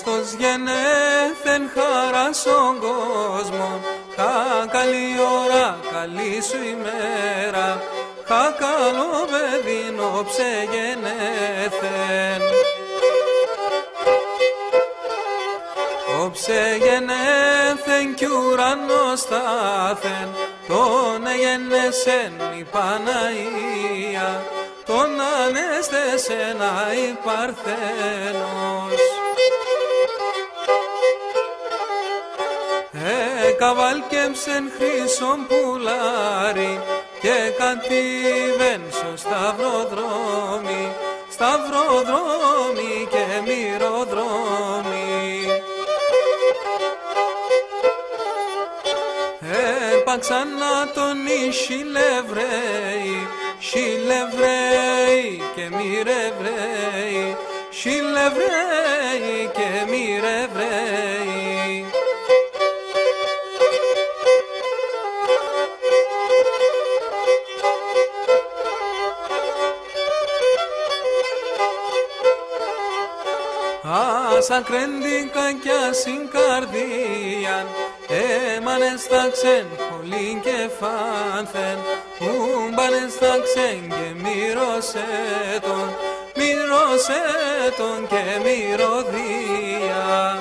Χριστός γενέθεν χαρά στον κόσμο, καλή ώρα, καλή σου ημέρα, καλό παιδίνο ψεγενέθεν. Όψε γενέθεν κι ουρανός στάθεν, τον εγενέσεν η Παναγία, τον ανέστεσεν η Παρθένος. Καβάλκεψεν χρυσόν πουλάρι και κατήβεν στο σταυροδρόμι, σταυροδρόμι και μυροδρόμι. Έπαξαν να τον Χιλεβραίοι, Χιλεβραίοι και μυρεβραίοι, Χιλεβραίοι και μυρεβραίοι. Σαν κρέντικα κι ασύν καρδίαν, έμανεσταξεν χολήν και φάνθεν, ούμπανεσταξεν και μύρωσε τον και μυρωδία.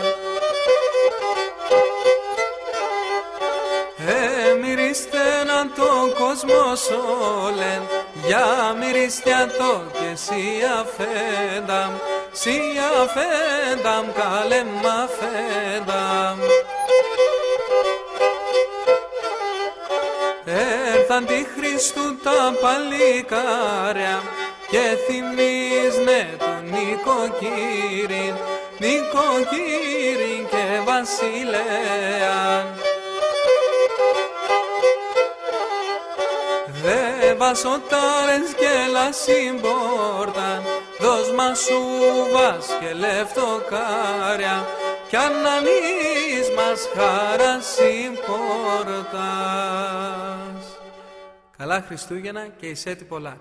Μυρίστεναν τον κόσμο σόλεν, για μυρίστια το και σι αφένταμ, σι αφένταμ καλέ μ' αφένταμ. Έρθαν τη Χριστού τα παλικάρια και θυμίζνε του νοικοκύριν, νοικοκύριν και βασιλέαν. Δε βασοτάρες και λασιμπόρταν, δώσ' μας σούβας και λεφτοκάρια, κι ανανείς μας χάρα συμπόρτας. Καλά Χριστούγεννα και εισέτη πολλά.